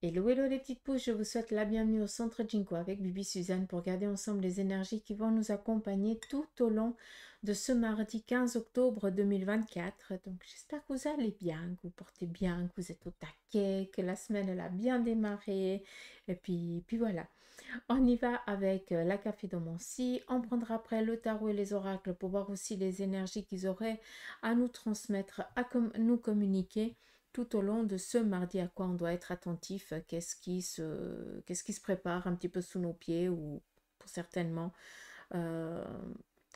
Hello, hello les petites pouces, je vous souhaite la bienvenue au Centre Jinko avec Bibi Suzanne pour garder ensemble les énergies qui vont nous accompagner tout au long de ce mardi 15 octobre 2024. Donc j'espère que vous allez bien, que vous portez bien, que vous êtes au taquet, que la semaine elle a bien démarré. Et puis voilà, on y va avec la cafédomancie. On prendra après le tarot et les oracles pour voir aussi les énergies qu'ils auraient à nous transmettre, nous communiquer tout au long de ce mardi, à quoi on doit être attentif, qu'est-ce qui se prépare un petit peu sous nos pieds ou pour certainement euh,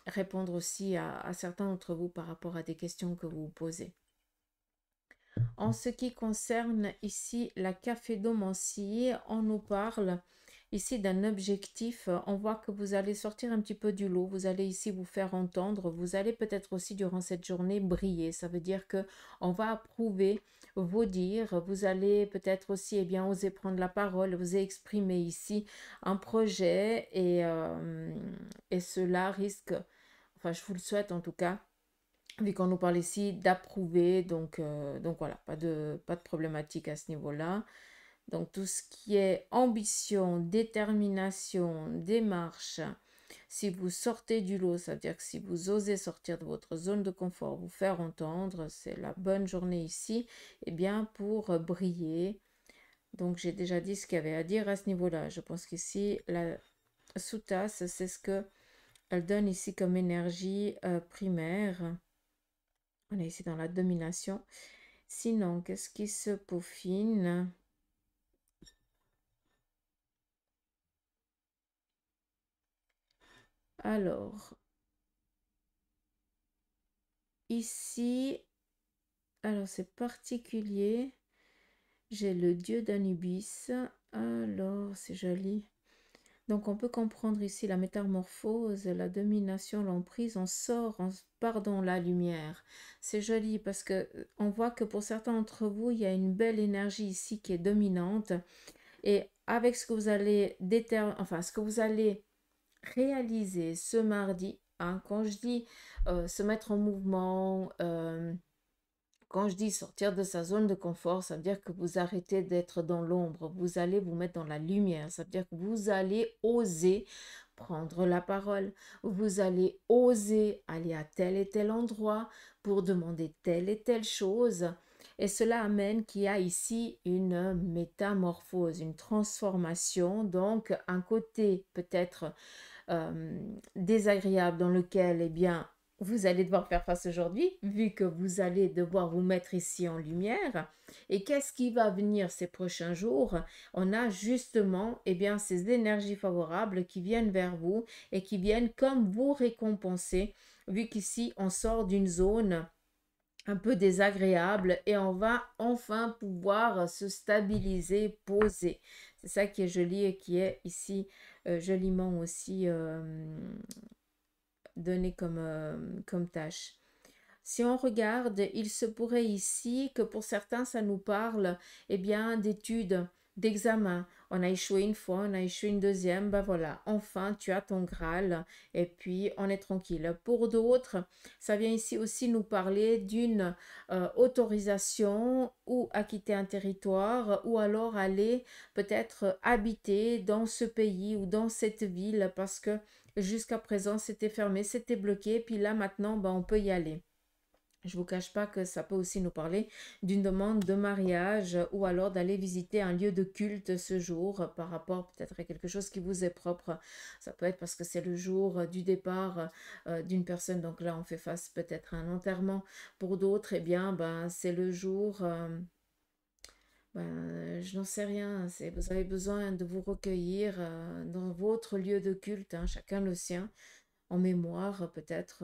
répondre aussi à certains d'entre vous par rapport à des questions que vous vous posez. En ce qui concerne ici la cafédomancie, on nous parle ici d'un objectif. On voit que vous allez sortir un petit peu du lot, vous allez ici vous faire entendre, vous allez peut-être aussi durant cette journée briller. Ça veut dire que on va approuver vos dires, vous allez peut-être aussi oser prendre la parole, vous exprimer ici un projet et cela risque, enfin je vous le souhaite en tout cas, vu qu'on nous parle ici d'approuver, donc voilà, pas de problématique à ce niveau-là. Donc tout ce qui est ambition, détermination, démarche, si vous sortez du lot, ça veut dire que si vous osez sortir de votre zone de confort, vous faire entendre, c'est la bonne journée ici, pour briller. Donc j'ai déjà dit ce qu'il y avait à dire à ce niveau-là. Je pense qu'ici, la sous-tasse, c'est ce que elle donne ici comme énergie primaire. On est ici dans la domination. Sinon, qu'est-ce qui se peaufine? Alors, ici, alors c'est particulier. J'ai le dieu d'Anubis. Alors, c'est joli. Donc, on peut comprendre ici la métamorphose, la domination, l'emprise. On sort, on part dans la lumière. C'est joli parce que on voit que pour certains d'entre vous, il y a une belle énergie ici qui est dominante. Et avec ce que vous allez ce que vous allez réaliser ce mardi, hein, quand je dis se mettre en mouvement, quand je dis sortir de sa zone de confort, ça veut dire que vous arrêtez d'être dans l'ombre, vous allez vous mettre dans la lumière, ça veut dire que vous allez oser prendre la parole, vous allez oser aller à tel et tel endroit pour demander telle et telle chose. Et cela amène qu'il y a ici une métamorphose, une transformation, donc un côté peut-être désagréable dans lequel, vous allez devoir faire face aujourd'hui, vu que vous allez devoir vous mettre ici en lumière. Et qu'est-ce qui va venir ces prochains jours? On a justement, ces énergies favorables qui viennent vers vous et qui viennent comme vous récompenser, vu qu'ici, on sort d'une zone un peu désagréable et on va enfin pouvoir se stabiliser, poser. C'est ça qui est joli et qui est ici joliment aussi donné comme tâche. Si on regarde, il se pourrait ici que pour certains, ça nous parle d'études, d'examens. On a échoué une fois, on a échoué une deuxième, ben voilà, enfin tu as ton Graal et puis on est tranquille. Pour d'autres, ça vient ici aussi nous parler d'une autorisation ou à quitter un territoire ou alors aller peut-être habiter dans ce pays ou dans cette ville parce que jusqu'à présent c'était fermé, c'était bloqué, puis là maintenant on peut y aller. Je ne vous cache pas que ça peut aussi nous parler d'une demande de mariage ou alors d'aller visiter un lieu de culte ce jour par rapport peut-être à quelque chose qui vous est propre. Ça peut être parce que c'est le jour du départ d'une personne. Donc là, on fait face peut-être à un enterrement. Pour d'autres, c'est le jour... je n'en sais rien. Vous avez besoin de vous recueillir dans votre lieu de culte, hein, chacun le sien en mémoire peut-être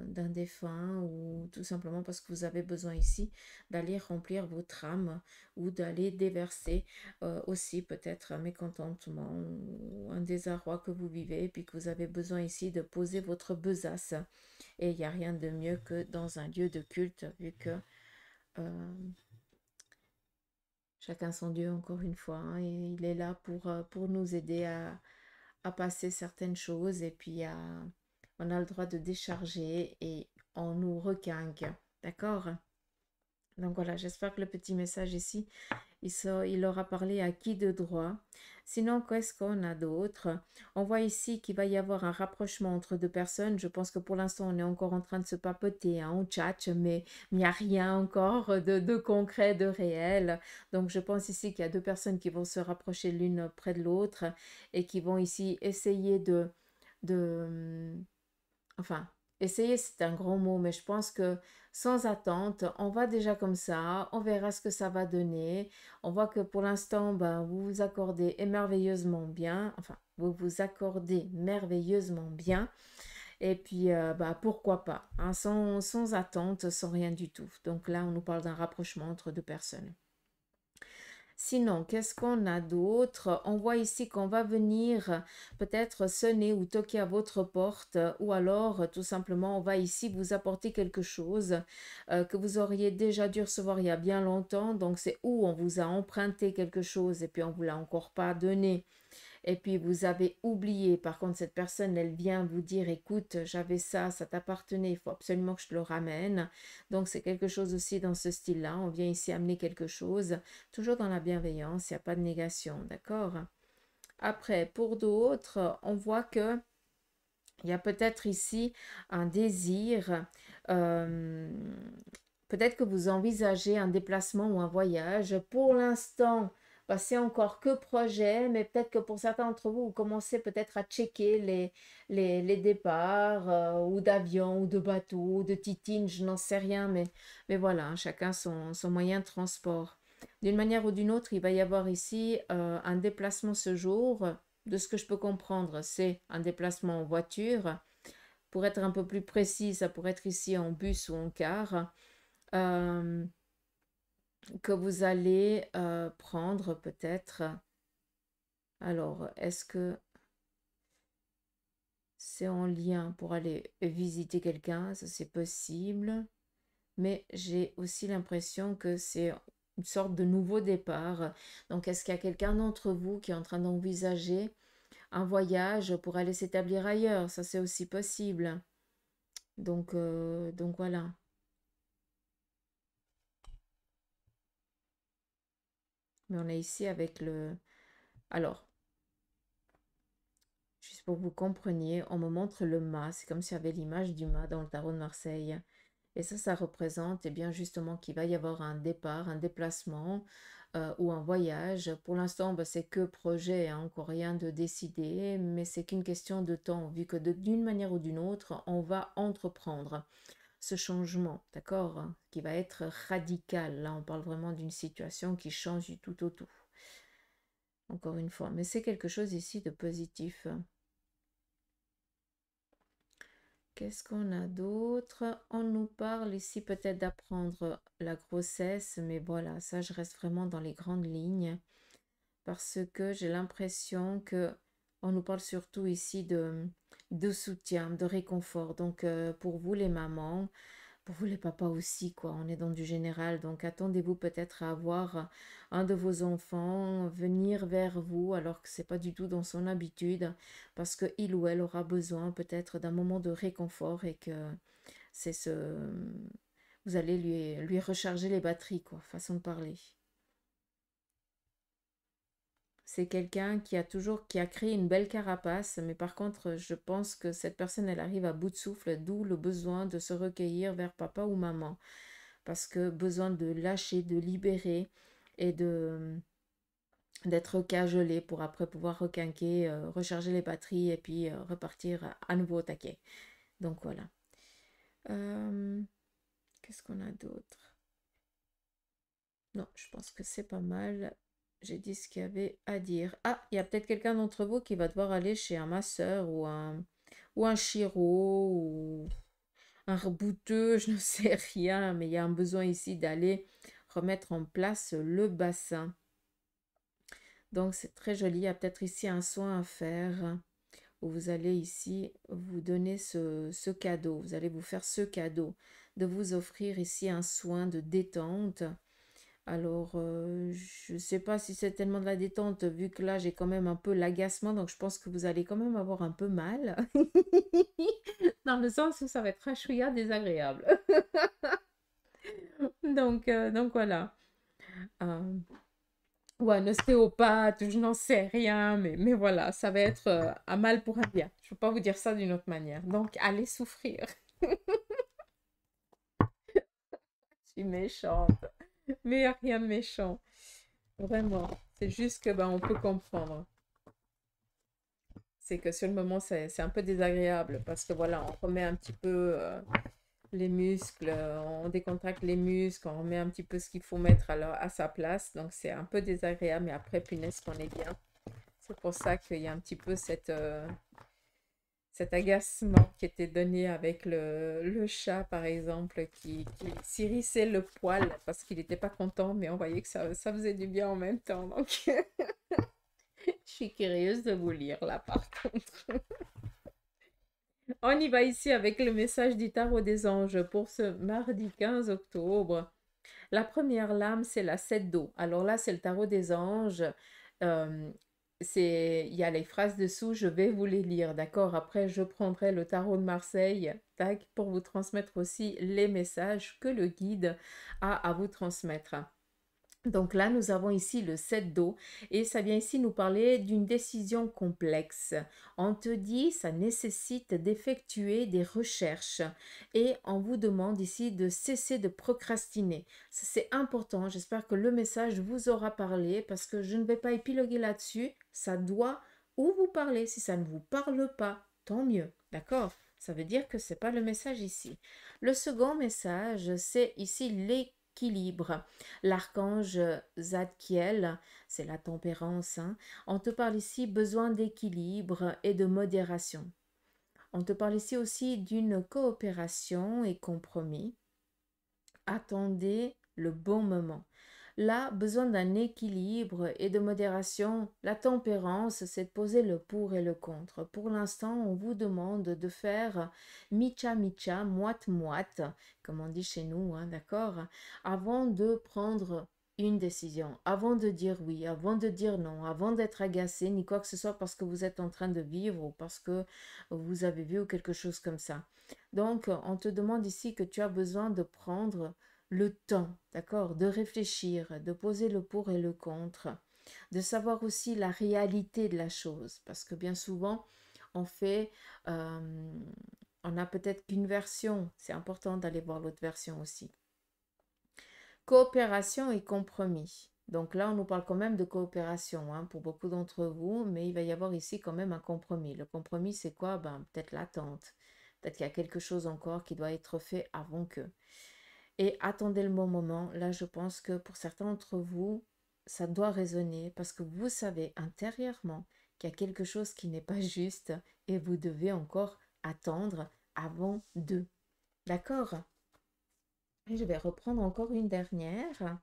d'un défunt ou tout simplement parce que vous avez besoin ici d'aller remplir votre âme ou d'aller déverser aussi peut-être un mécontentement ou un désarroi que vous vivez et puis que vous avez besoin ici de poser votre besace. Et il n'y a rien de mieux que dans un lieu de culte vu que euh, chacun son Dieu encore une fois, hein, et il est là pour nous aider à passer certaines choses et puis on a le droit de décharger et on nous requinque. D'accord? Donc voilà, j'espère que le petit message ici, il aura parlé à qui de droit. Sinon, qu'est-ce qu'on a d'autre? On voit ici qu'il va y avoir un rapprochement entre deux personnes. Je pense que pour l'instant, on est encore en train de se papoter, hein, on tchatche, mais il n'y a rien encore de concret, de réel. Donc, je pense ici qu'il y a deux personnes qui vont se rapprocher l'une près de l'autre et qui vont ici essayer de, enfin, essayer, c'est un grand mot, mais je pense que sans attente, on va déjà comme ça, on verra ce que ça va donner. On voit que pour l'instant, ben, vous vous accordez merveilleusement bien, enfin, vous vous accordez merveilleusement bien. Et puis, bah, pourquoi pas, hein, sans attente, sans rien du tout. Donc là, on nous parle d'un rapprochement entre deux personnes. Sinon, qu'est-ce qu'on a d'autre? On voit ici qu'on va venir peut-être sonner ou toquer à votre porte, ou alors tout simplement on va ici vous apporter quelque chose que vous auriez déjà dû recevoir il y a bien longtemps. Donc c'est où on vous a emprunté quelque chose et puis on vous l'a encore pas donné et puis vous avez oublié. Par contre, cette personne, elle vient vous dire, écoute, j'avais ça, ça t'appartenait, il faut absolument que je te le ramène. Donc, c'est quelque chose aussi dans ce style-là. On vient ici amener quelque chose, toujours dans la bienveillance, il n'y a pas de négation, d'accord? Après, pour d'autres, on voit que il y a peut-être ici un désir, euh, peut-être que vous envisagez un déplacement ou un voyage. Pour l'instant, bah, c'est encore que projet, mais peut-être que pour certains d'entre vous, vous commencez peut-être à checker les départs ou d'avion ou de bateau ou de titine, je n'en sais rien, mais voilà, hein, chacun son moyen de transport. D'une manière ou d'une autre, il va y avoir ici un déplacement ce jour. De ce que je peux comprendre, c'est un déplacement en voiture. Pour être un peu plus précis, ça pourrait être ici en bus ou en car. euh, que vous allez prendre peut-être. Alors, est-ce que c'est en lien pour aller visiter quelqu'un? Ça, c'est possible. Mais j'ai aussi l'impression que c'est une sorte de nouveau départ. Donc, est-ce qu'il y a quelqu'un d'entre vous qui est en train d'envisager un voyage pour aller s'établir ailleurs? Ça, c'est aussi possible. Donc voilà. Mais on est ici avec le... Alors, juste pour que vous compreniez, on me montre le mât. C'est comme s'il y avait l'image du mât dans le tarot de Marseille. Et ça représente eh bien justement qu'il va y avoir un départ, un déplacement ou un voyage. Pour l'instant, bah, c'est que projet, hein, encore rien de décidé, mais c'est qu'une question de temps, vu que d'une manière ou d'une autre, on va entreprendre ce changement, d'accord, hein, qui va être radical. Là, on parle vraiment d'une situation qui change du tout au tout. Encore une fois, mais c'est quelque chose ici de positif. Qu'est-ce qu'on a d'autre? On nous parle ici peut-être d'apprendre la grossesse, mais voilà, ça je reste vraiment dans les grandes lignes parce que j'ai l'impression que on nous parle surtout ici de soutien, de réconfort. Donc pour vous les mamans, pour vous les papas aussi, quoi, on est dans du général. Donc attendez-vous peut-être à avoir un de vos enfants venir vers vous alors que c'est pas du tout dans son habitude, parce que il ou elle aura besoin peut-être d'un moment de réconfort et que c'est ce vous allez lui recharger les batteries, quoi, façon de parler. C'est quelqu'un qui a créé une belle carapace, mais par contre, je pense que cette personne, elle arrive à bout de souffle, d'où le besoin de se recueillir vers papa ou maman. Parce que besoin de lâcher, de libérer et d'être cajolé pour après pouvoir requinquer, recharger les batteries et puis repartir à nouveau au taquet. Donc voilà. Euh, Qu'est-ce qu'on a d'autre? Non, je pense que c'est pas mal. J'ai dit ce qu'il y avait à dire. Ah, il y a peut-être quelqu'un d'entre vous qui va devoir aller chez un masseur ou un chiro ou un rebouteux, je ne sais rien, mais il y a un besoin ici d'aller remettre en place le bassin. Donc c'est très joli. Il y a peut-être ici un soin à faire où vous allez ici vous donner ce cadeau. Vous allez vous faire ce cadeau de vous offrir ici un soin de détente. Alors, je ne sais pas si c'est tellement de la détente, vu que là, j'ai quand même un peu l'agacement, donc je pense que vous allez quand même avoir un peu mal. Dans le sens où ça va être un chouïa désagréable. Donc voilà. Euh, ou un ostéopathe, je n'en sais rien, mais voilà, ça va être un mal pour un bien. Je ne peux pas vous dire ça d'une autre manière. Donc, allez souffrir. Je suis méchante. Mais il n'y a rien de méchant. Vraiment. C'est juste que ben, on peut comprendre. C'est que sur le moment, c'est un peu désagréable parce que voilà, on remet un petit peu les muscles, on décontracte les muscles, on remet un petit peu ce qu'il faut mettre à sa place. Donc, c'est un peu désagréable, mais après, punaise, qu'on est bien. C'est pour ça qu'il y a un petit peu cet agacement qui était donné avec le chat, par exemple, qui s'irrissait le poil parce qu'il n'était pas content, mais on voyait que ça faisait du bien en même temps. Donc, je suis curieuse de vous lire là, par contre. On y va ici avec le message du tarot des anges pour ce mardi 15 octobre. La première lame, c'est la 7 d'eau. Alors là, c'est le tarot des anges. Euh, il y a les phrases dessous, je vais vous les lire, d'accord? Après, je prendrai le tarot de Marseille, tac, pour vous transmettre aussi les messages que le guide a à vous transmettre. Donc là, nous avons ici le 7 d'eau et ça vient ici nous parler d'une décision complexe. On te dit, ça nécessite d'effectuer des recherches et on vous demande ici de cesser de procrastiner. C'est important, j'espère que le message vous aura parlé parce que je ne vais pas épiloguer là-dessus. Ça doit ou vous parler. Si ça ne vous parle pas, tant mieux, d'accord? Ça veut dire que ce n'est pas le message ici. Le second message, c'est ici l'équilibre. L'archange Zadkiel, c'est la tempérance. Hein. On te parle ici besoin d'équilibre et de modération. On te parle ici aussi d'une coopération et compromis. Attendez le bon moment. Là, besoin d'un équilibre et de modération. La tempérance, c'est de poser le pour et le contre. Pour l'instant, on vous demande de faire micha-micha, moite-moite, comme on dit chez nous, hein, d'accord? Avant de prendre une décision, avant de dire oui, avant de dire non, avant d'être agacé, ni quoi que ce soit parce que vous êtes en train de vivre ou parce que vous avez vu ou quelque chose comme ça. Donc, on te demande ici que tu as besoin de prendre le temps, d'accord, de réfléchir, de poser le pour et le contre, de savoir aussi la réalité de la chose, parce que bien souvent, on fait, on n'a peut-être qu'une version, c'est important d'aller voir l'autre version aussi. Coopération et compromis. Donc là, on nous parle quand même de coopération hein, pour beaucoup d'entre vous, mais il va y avoir ici quand même un compromis. Le compromis, c'est quoi? Ben, peut-être l'attente. Peut-être qu'il y a quelque chose encore qui doit être fait avant que. Et attendez le bon moment. Là, je pense que pour certains d'entre vous, ça doit résonner parce que vous savez intérieurement qu'il y a quelque chose qui n'est pas juste et vous devez encore attendre avant de. D'accord? Et je vais reprendre encore une dernière.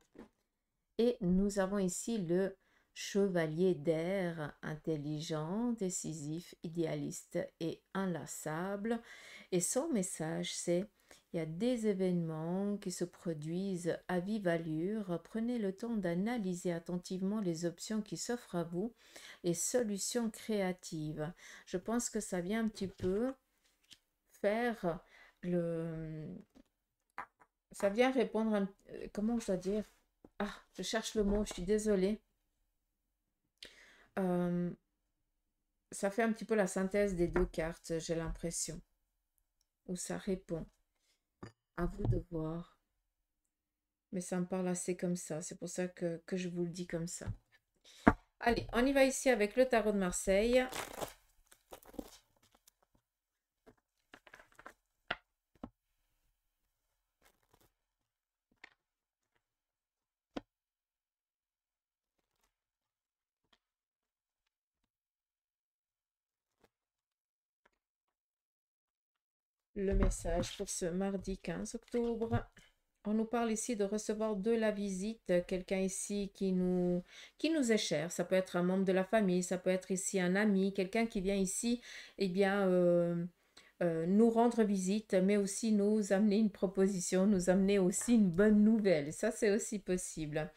Et nous avons ici le chevalier d'air, intelligent, décisif, idéaliste et inlassable. Et son message, c'est il y a des événements qui se produisent à vive allure. Prenez le temps d'analyser attentivement les options qui s'offrent à vous, les solutions créatives. Je pense que ça vient un petit peu faire le... Ça vient répondre à... Comment je dois dire? Ah, je cherche le mot, je suis désolée. Euh, Ça fait un petit peu la synthèse des deux cartes, j'ai l'impression. Où ça répond. À vous de voir. Mais ça me parle assez comme ça. C'est pour ça que je vous le dis comme ça. Allez, on y va ici avec le tarot de Marseille. Le message pour ce mardi 15 octobre. On nous parle ici de recevoir de la visite, quelqu'un ici qui nous est cher. Ça peut être un membre de la famille, ça peut être ici un ami, quelqu'un qui vient ici, eh bien, nous rendre visite, mais aussi nous amener une proposition, nous amener aussi une bonne nouvelle. Ça, c'est aussi possible.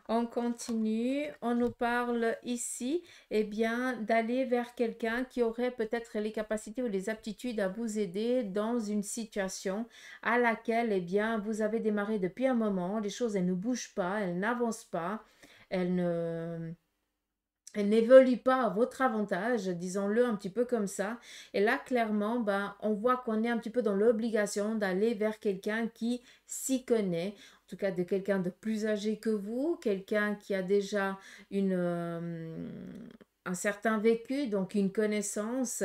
On continue, on nous parle ici, eh bien, d'aller vers quelqu'un qui aurait peut-être les capacités ou les aptitudes à vous aider dans une situation à laquelle, eh bien, vous avez démarré depuis un moment, les choses, elles ne bougent pas, elles n'avancent pas, elles ne elle n'évolue pas à votre avantage, disons-le un petit peu comme ça. Et là, clairement, ben, on voit qu'on est un petit peu dans l'obligation d'aller vers quelqu'un qui s'y connaît, en tout cas de quelqu'un de plus âgé que vous, quelqu'un qui a déjà un certain vécu, donc une connaissance.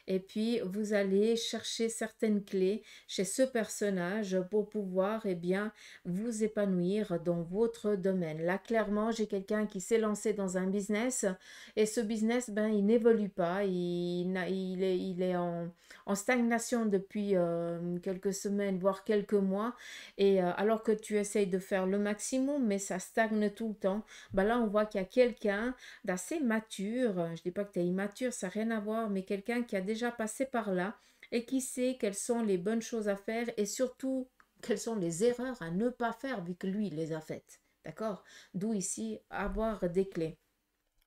Et puis, vous allez chercher certaines clés chez ce personnage pour pouvoir, eh bien, vous épanouir dans votre domaine. Là, clairement, j'ai quelqu'un qui s'est lancé dans un business et ce business, ben, il n'évolue pas. Il est en stagnation depuis quelques semaines, voire quelques mois. Et alors que tu essayes de faire le maximum, mais ça stagne tout le temps. Ben là, on voit qu'il y a quelqu'un d'assez mature. Je ne dis pas que tu es immature, ça n'a rien à voir, mais quelqu'un qui a déjà passé par là et qui sait quelles sont les bonnes choses à faire et surtout quelles sont les erreurs à ne pas faire vu que lui les a faites. D'accord? D'où ici avoir des clés.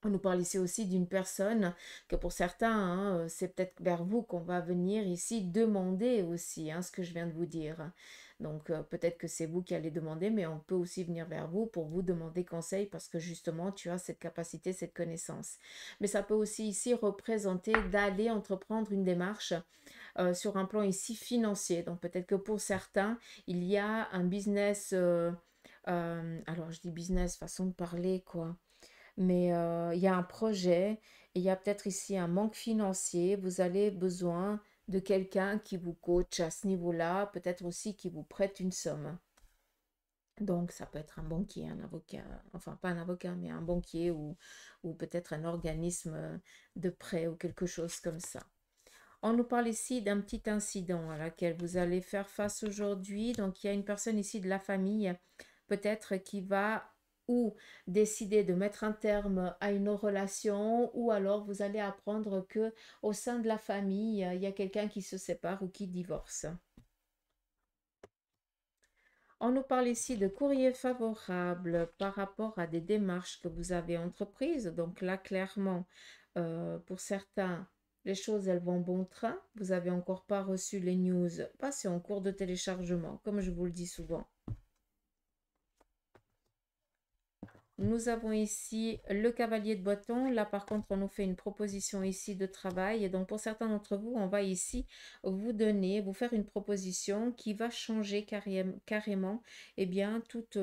On nous parle ici aussi d'une personne que pour certains, hein, c'est peut-être vers vous qu'on va venir ici demander aussi ce que je viens de vous dire. Donc peut-être que c'est vous qui allez demander, mais on peut aussi venir vers vous pour vous demander conseil parce que justement tu as cette capacité, cette connaissance. Mais ça peut aussi ici représenter d'aller entreprendre une démarche sur un plan ici financier. Donc peut-être que pour certains, il y a un business, alors je dis business, façon de parler quoi, mais il y a un projet et il y a peut-être ici un manque financier. Vous avez besoin de quelqu'un qui vous coach à ce niveau-là, peut-être aussi qui vous prête une somme. Donc, ça peut être un banquier, un avocat, enfin pas un avocat, mais un banquier ou peut-être un organisme de prêt ou quelque chose comme ça. On nous parle ici d'un petit incident à laquelle vous allez faire face aujourd'hui. Donc, il y a une personne ici de la famille, peut-être qui va ou décider de mettre un terme à une relation, ou alors vous allez apprendre que au sein de la famille, il y a quelqu'un qui se sépare ou qui divorce. On nous parle ici de courrier favorable par rapport à des démarches que vous avez entreprises. Donc là, clairement, pour certains, les choses, elles vont bon train. Vous n'avez encore pas reçu les news. Passez en cours de téléchargement, comme je vous le dis souvent. Nous avons ici le cavalier de bâton. Là, par contre, on nous fait une proposition ici de travail. Et donc, pour certains d'entre vous, on va ici vous faire une proposition qui va changer carrément, eh bien, toute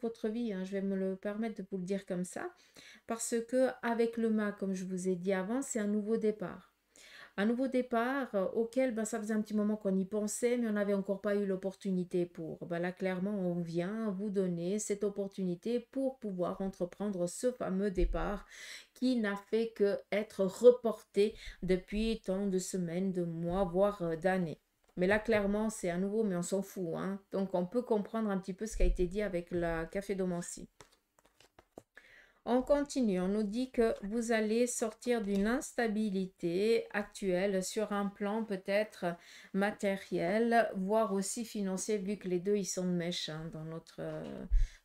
votre vie. Je vais me le permettre de vous le dire comme ça. Parce que avec le mât, comme je vous ai dit avant, c'est un nouveau départ. Un nouveau départ auquel ça faisait un petit moment qu'on y pensait, mais on n'avait encore pas eu l'opportunité pour. Là, clairement, on vient vous donner cette opportunité pour pouvoir entreprendre ce fameux départ qui n'a fait que être reporté depuis tant de semaines, de mois, voire d'années. Mais là, clairement, c'est à nouveau, mais on s'en fout. Donc, on peut comprendre un petit peu ce qui a été dit avec la café domancie. On continue, on nous dit que vous allez sortir d'une instabilité actuelle sur un plan peut-être matériel, voire aussi financier, vu que les deux ils sont de mèche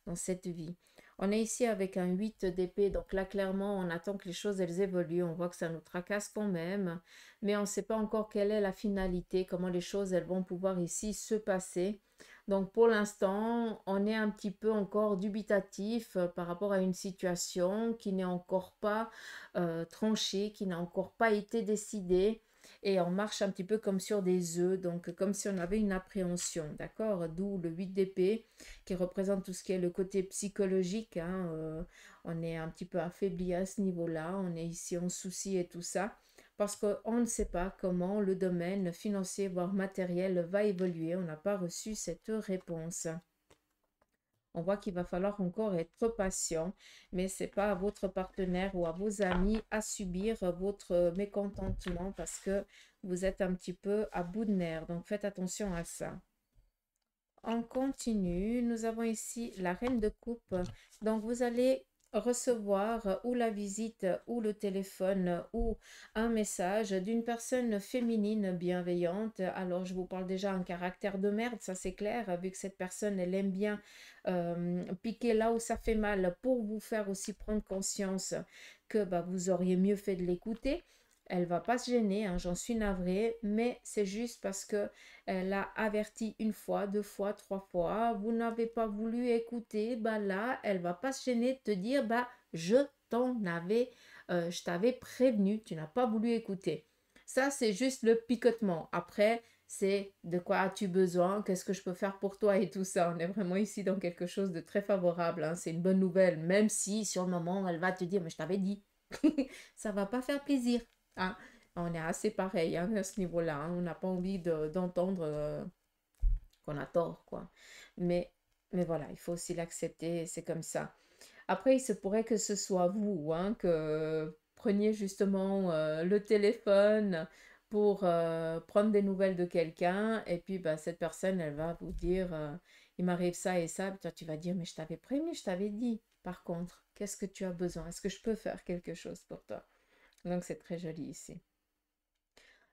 dans cette vie. On est ici avec un 8 d'épée, donc là clairement on attend que les choses elles évoluent, on voit que ça nous tracasse quand même, mais on ne sait pas encore quelle est la finalité, comment les choses elles vont pouvoir ici se passer. Donc pour l'instant, on est un petit peu encore dubitatif par rapport à une situation qui n'est encore pas tranchée, qui n'a encore pas été décidée. Et on marche un petit peu comme sur des œufs, donc comme si on avait une appréhension, d'accord? D'où le 8 d'épée qui représente tout ce qui est le côté psychologique. On est un petit peu affaibli à ce niveau-là, on est ici en souci et tout ça parce qu'on ne sait pas comment le domaine financier, voire matériel, va évoluer. On n'a pas reçu cette réponse. On voit qu'il va falloir encore être patient, mais ce n'est pas à votre partenaire ou à vos amis à subir votre mécontentement parce que vous êtes un petit peu à bout de nerfs. Donc faites attention à ça. On continue. Nous avons ici la reine de coupe. Donc vous allez recevoir ou la visite ou le téléphone ou un message d'une personne féminine bienveillante. Alors, je vous parle déjà un caractère de merde, ça c'est clair, vu que cette personne, elle aime bien piquer là où ça fait mal pour vous faire aussi prendre conscience que bah, vous auriez mieux fait de l'écouter. Elle va pas se gêner, hein, j'en suis navrée, mais c'est juste parce que elle a averti une fois, deux fois, trois fois. Vous n'avez pas voulu écouter. Bah là, elle va pas se gêner de te dire, bah je je t'avais prévenu. Tu n'as pas voulu écouter. Ça, c'est juste le picotement. Après, c'est de quoi as-tu besoin? Qu'est-ce que je peux faire pour toi et tout ça. On est vraiment ici dans quelque chose de très favorable, hein. C'est une bonne nouvelle, même si sur le moment, elle va te dire, mais je t'avais dit. Ça va pas faire plaisir, hein. On est assez pareil, hein, à ce niveau-là, hein. On n'a pas envie d'entendre qu'on a tort, quoi. Mais, mais voilà, il faut aussi l'accepter, c'est comme ça. Après, il se pourrait que ce soit vous, hein, que preniez justement le téléphone pour prendre des nouvelles de quelqu'un, et puis bah, cette personne, elle va vous dire, il m'arrive ça et ça, puis toi tu vas dire, mais je t'avais prévenu, je t'avais dit. Par contre, qu'est-ce que tu as besoin? Est-ce que je peux faire quelque chose pour toi? Donc c'est très joli ici.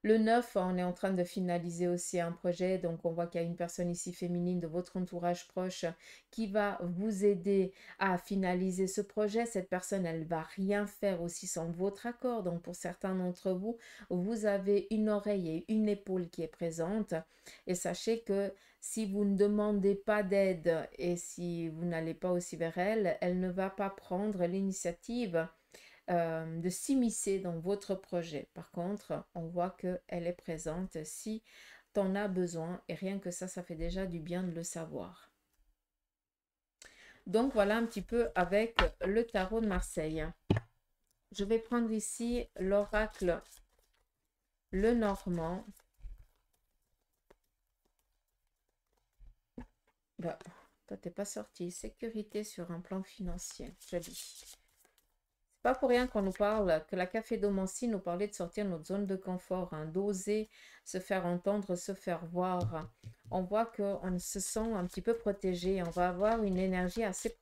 Le 9, on est en train de finaliser aussi un projet. Donc, on voit qu'il y a une personne ici féminine de votre entourage proche qui va vous aider à finaliser ce projet. Cette personne, elle va rien faire aussi sans votre accord. Donc, pour certains d'entre vous, vous avez une oreille et une épaule qui est présente. Et sachez que si vous ne demandez pas d'aide et si vous n'allez pas aussi vers elle, elle ne va pas prendre l'initiative de s'immiscer dans votre projet. Par contre, on voit qu'elle est présente si tu en as besoin et rien que ça fait déjà du bien de le savoir. Donc voilà un petit peu avec le tarot de Marseille. Je vais prendre ici l'oracle Le Normand. Bah, toi, t'es pas sorti. Sécurité sur un plan financier. Joli. Pas pour rien qu'on nous parle, que la cafédomancie nous parlait de sortir de notre zone de confort, hein, d'oser se faire entendre, se faire voir. On voit qu'on se sent un petit peu protégé. On va avoir une énergie assez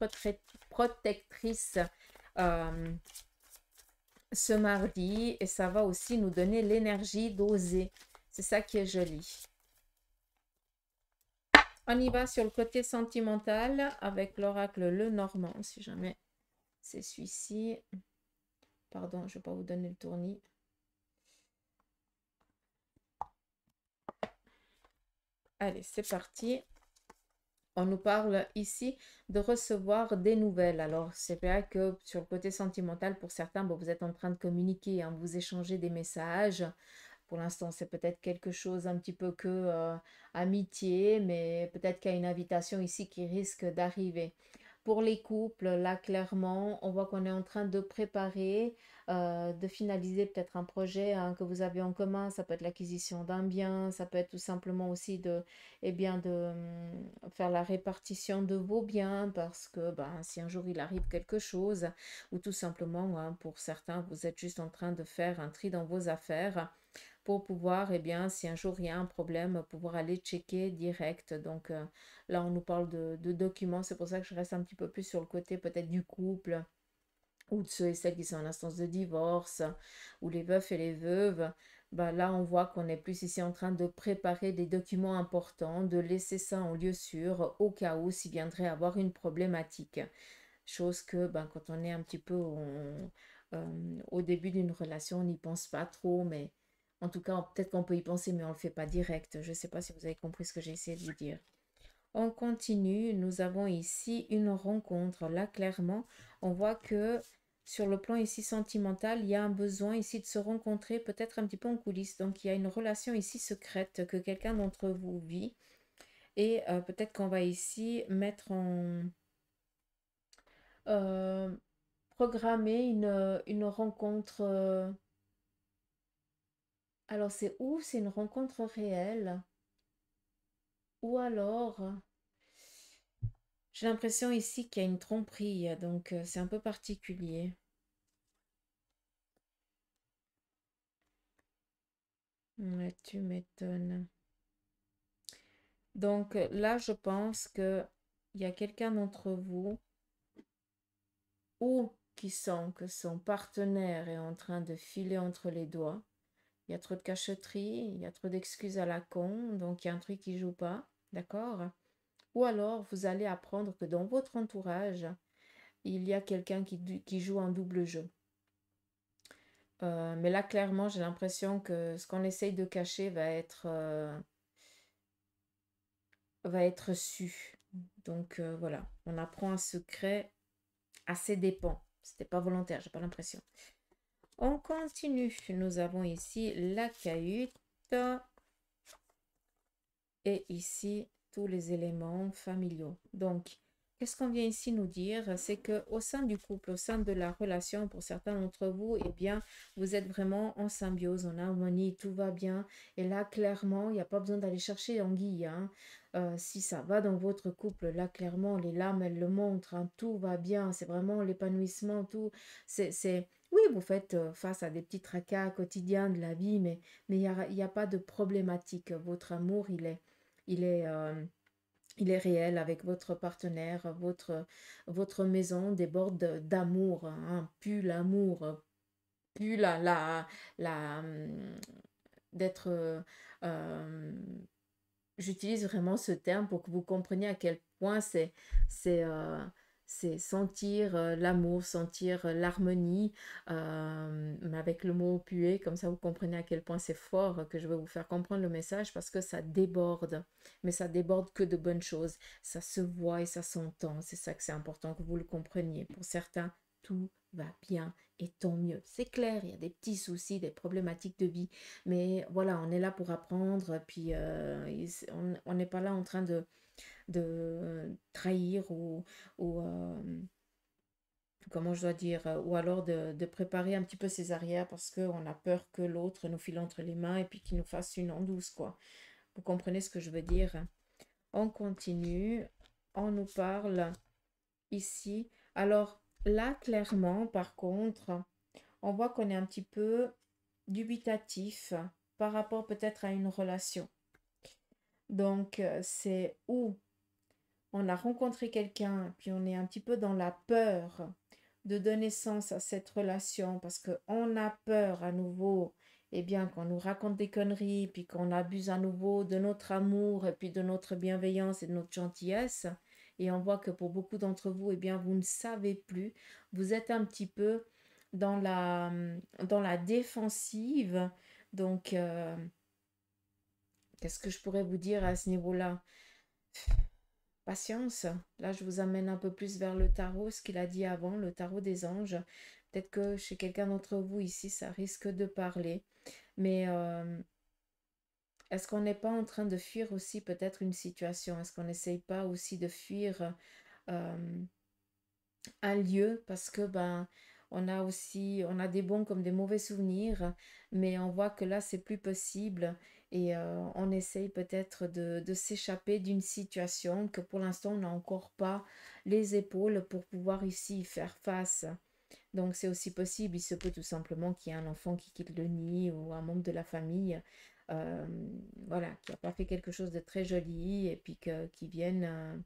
protectrice euh, ce mardi et ça va aussi nous donner l'énergie d'oser. C'est ça qui est joli. On y va sur le côté sentimental avec l'oracle Le Normand, si jamais c'est celui-ci. Pardon, je ne vais pas vous donner le tournis. Allez, c'est parti. On nous parle ici de recevoir des nouvelles. Alors, c'est vrai que sur le côté sentimental, pour certains, bon, vous êtes en train de communiquer, hein, vous échangez des messages. Pour l'instant, c'est peut-être quelque chose un petit peu que amitié, mais peut-être qu'il y a une invitation ici qui risque d'arriver. Pour les couples, là, clairement, on voit qu'on est en train de préparer, de finaliser peut-être un projet hein, que vous avez en commun. Ça peut être l'acquisition d'un bien, ça peut être tout simplement aussi de, eh bien, de faire la répartition de vos biens parce que ben, si un jour il arrive quelque chose, ou tout simplement, hein, pour certains, vous êtes juste en train de faire un tri dans vos affaires pour pouvoir, eh bien, si un jour il y a un problème, pouvoir aller checker direct. Donc là, on nous parle de documents. C'est pour ça que je reste un petit peu plus sur le côté peut-être du couple ou de ceux et celles qui sont en instance de divorce ou les veufs et les veuves. Bah, là, on voit qu'on est plus ici en train de préparer des documents importants, de laisser ça en lieu sûr au cas où s'il viendrait avoir une problématique. Chose que ben, quand on est un petit peu au début d'une relation, on n'y pense pas trop, mais en tout cas, peut-être qu'on peut y penser, mais on ne le fait pas direct. Je ne sais pas si vous avez compris ce que j'ai essayé de vous dire. On continue, nous avons ici une rencontre. Là, clairement, on voit que sur le plan ici sentimental, il y a un besoin ici de se rencontrer, peut-être un petit peu en coulisses. Donc, il y a une relation ici secrète que quelqu'un d'entre vous vit. Et peut-être qu'on va ici mettre en... euh, programmer une rencontre. Alors, c'est où? C'est une rencontre réelle. Ou alors, j'ai l'impression ici qu'il y a une tromperie, donc c'est un peu particulier. Ouais, tu m'étonnes. Donc là, je pense que il y a quelqu'un d'entre vous ou qui sent que son partenaire est en train de filer entre les doigts. Il y a trop de cachotterie, il y a trop d'excuses à la con, donc il y a un truc qui joue pas, d'accord? Ou alors vous allez apprendre que dans votre entourage, il y a quelqu'un qui joue un double jeu. Mais là, clairement, j'ai l'impression que ce qu'on essaye de cacher va être su. Donc voilà, on apprend un secret à ses dépens. C'était pas volontaire, j'ai pas l'impression. On continue. Nous avons ici la cahute et ici tous les éléments familiaux. Donc, qu'est-ce qu'on vient ici nous dire? C'est que au sein du couple, au sein de la relation, pour certains d'entre vous, eh bien, vous êtes vraiment en symbiose, en harmonie, tout va bien. Et là, clairement, il n'y a pas besoin d'aller chercher anguille, hein. Si ça va dans votre couple, là, clairement, les larmes, elles le montrent, hein, tout va bien. C'est vraiment l'épanouissement, tout. Oui, vous faites face à des petits tracas quotidiens de la vie, mais il y a pas de problématique. Votre amour, il est, euh, il est réel avec votre partenaire, votre maison déborde d'amour, hein, pue l'amour, pue d'être... euh, j'utilise vraiment ce terme pour que vous compreniez à quel point c'est, euh, c'est sentir l'amour, sentir l'harmonie, mais avec le mot puer, comme ça vous comprenez à quel point c'est fort que je veux vous faire comprendre le message parce que ça déborde, mais ça déborde que de bonnes choses. Ça se voit et ça s'entend. C'est ça que c'est important que vous le compreniez. Pour certains, tout va bien et tant mieux. C'est clair, il y a des petits soucis, des problématiques de vie, mais voilà, on est là pour apprendre, puis on n'est pas là en train de trahir ou comment je dois dire, ou alors de préparer un petit peu ses arrières parce qu'on a peur que l'autre nous file entre les mains et puis qu'il nous fasse une en douce, quoi. Vous comprenez ce que je veux dire? On continue, on nous parle ici. Alors là, clairement, par contre, on voit qu'on est un petit peu dubitatif par rapport peut-être à une relation. Donc, c'est où on a rencontré quelqu'un, puis on est un petit peu dans la peur de donner sens à cette relation parce qu'on a peur à nouveau, eh bien, qu'on nous raconte des conneries, puis qu'on abuse à nouveau de notre amour, et puis de notre bienveillance et de notre gentillesse. Et on voit que pour beaucoup d'entre vous, eh bien, vous ne savez plus. Vous êtes un petit peu dans la défensive. Donc, qu'est-ce que je pourrais vous dire à ce niveau-là? Patience. Là, je vous amène un peu plus vers le tarot, ce qu'il a dit avant, le tarot des anges. Peut-être que chez quelqu'un d'entre vous ici, ça risque de parler. Mais est-ce qu'on n'est pas en train de fuir aussi peut-être une situation? Est-ce qu'on n'essaye pas aussi de fuir euh, un lieu parce que ben on a des bons comme des mauvais souvenirs, mais on voit que là c'est plus possible et on essaye peut-être de s'échapper d'une situation que pour l'instant on n'a encore pas les épaules pour pouvoir ici y faire face. Donc c'est aussi possible, il se peut tout simplement qu'il y ait un enfant qui quitte le nid ou un membre de la famille, euh, voilà, qui n'a pas fait quelque chose de très joli et puis qui vienne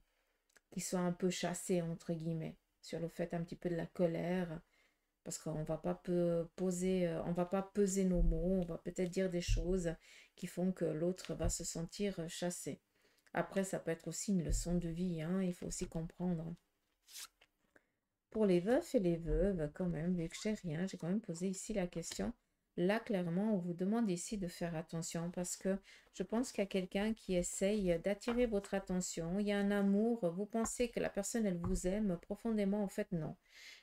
qui soit un peu chassé, entre guillemets, sur le fait un petit peu de la colère, parce qu'on va pas poser, on va pas peser nos mots, on va peut-être dire des choses qui font que l'autre va se sentir chassé. Après, ça peut être aussi une leçon de vie, hein, il faut aussi comprendre. Pour les veufs et les veuves, quand même, vu que j'ai rien, j'ai quand même posé ici la question. Là, clairement, on vous demande ici de faire attention parce que je pense qu'il y a quelqu'un qui essaye d'attirer votre attention. Il y a un amour, vous pensez que la personne, elle vous aime profondément. En fait, non.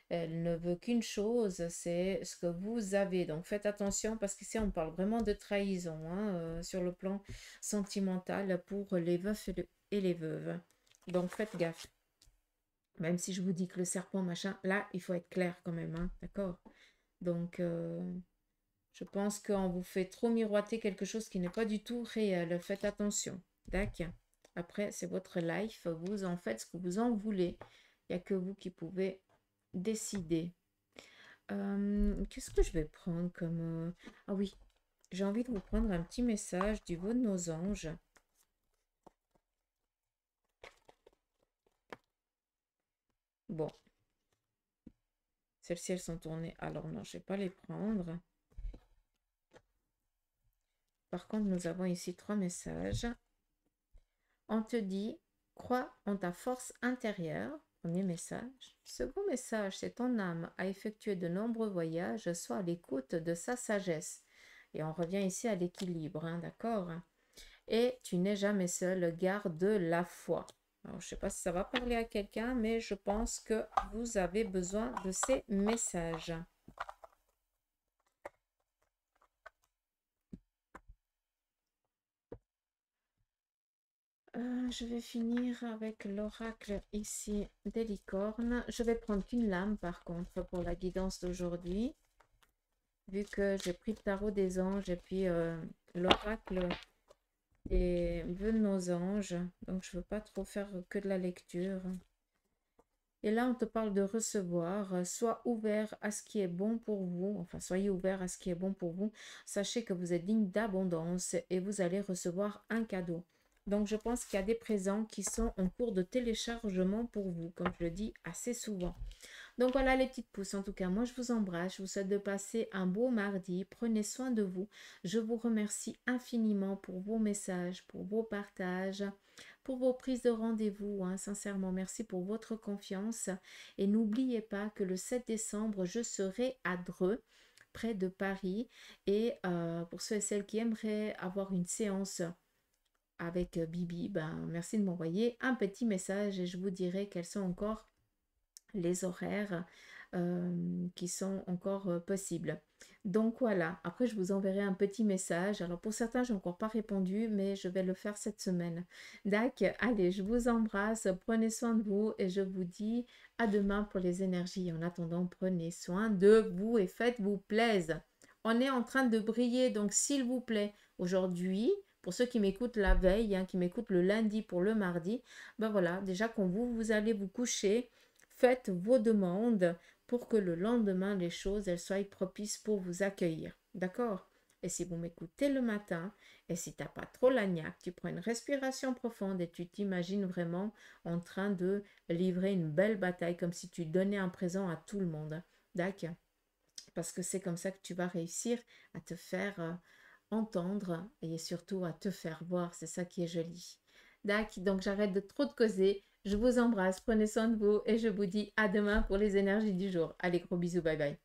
Elle ne veut qu'une chose, c'est ce que vous avez. Donc, faites attention parce qu'ici, on parle vraiment de trahison hein, sur le plan sentimental pour les veufs et les veuves. Donc, faites gaffe. Même si je vous dis que le serpent, machin, là, il faut être clair quand même, hein, d'accord? Donc, je pense qu'on vous fait trop miroiter quelque chose qui n'est pas du tout réel. Faites attention, d'accord? Après, c'est votre life, vous en faites ce que vous en voulez. Il n'y a que vous qui pouvez décider. Qu'est-ce que je vais prendre comme... Ah oui, j'ai envie de vous prendre un petit message du veau de nos anges. Bon, Celles-ci, elles sont tournées. Alors non, je ne vais pas les prendre. Par contre, nous avons ici 3 messages. On te dit, crois en ta force intérieure. Premier message. Second message, c'est ton âme a effectué de nombreux voyages, sois à l'écoute de sa sagesse. Et on revient ici à l'équilibre, hein, d'accord? Et tu n'es jamais seul, garde la foi. Alors, je ne sais pas si ça va parler à quelqu'un, mais je pense que vous avez besoin de ces messages. Je vais finir avec l'oracle ici des licornes. Je vais prendre qu'une lame par contre pour la guidance d'aujourd'hui. Vu que j'ai pris le tarot des anges et puis l'oracle des vœux de nos anges. Donc je ne veux pas trop faire que de la lecture. Et là, on te parle de recevoir. Sois ouvert à ce qui est bon pour vous. Enfin, soyez ouvert à ce qui est bon pour vous. Sachez que vous êtes digne d'abondance et vous allez recevoir un cadeau. Donc, je pense qu'il y a des présents qui sont en cours de téléchargement pour vous, comme je le dis assez souvent. Donc voilà les petites pousses. En tout cas, moi je vous embrasse. Je vous souhaite de passer un beau mardi. Prenez soin de vous. Je vous remercie infiniment pour vos messages, pour vos partages, pour vos prises de rendez-vous. Hein. Sincèrement, merci pour votre confiance. Et n'oubliez pas que le 7 décembre, je serai à Dreux, près de Paris. Et pour ceux et celles qui aimeraient avoir une séance avec Bibi, ben, merci de m'envoyer un petit message et je vous dirai quels sont encore les horaires qui sont encore possibles. Donc voilà, après je vous enverrai un petit message. Alors pour certains, je n'ai encore pas répondu, mais je vais le faire cette semaine. D'accord, allez, je vous embrasse, prenez soin de vous et je vous dis à demain pour les énergies. En attendant, prenez soin de vous et faites-vous plaisir. On est en train de briller, donc s'il vous plaît, aujourd'hui, pour ceux qui m'écoutent la veille, hein, qui m'écoutent le lundi pour le mardi, ben voilà, déjà quand vous allez vous coucher, faites vos demandes pour que le lendemain, les choses, elles soient propices pour vous accueillir. D'accord? Et si vous m'écoutez le matin, et si tu n'as pas trop la niaque, tu prends une respiration profonde et tu t'imagines vraiment en train de livrer une belle bataille, comme si tu donnais un présent à tout le monde. D'accord? Parce que c'est comme ça que tu vas réussir à te faire entendre et surtout à te faire voir. C'est ça qui est joli. Donc j'arrête de trop de causer. Je vous embrasse, prenez soin de vous et je vous dis à demain pour les énergies du jour. Allez, gros bisous, bye bye.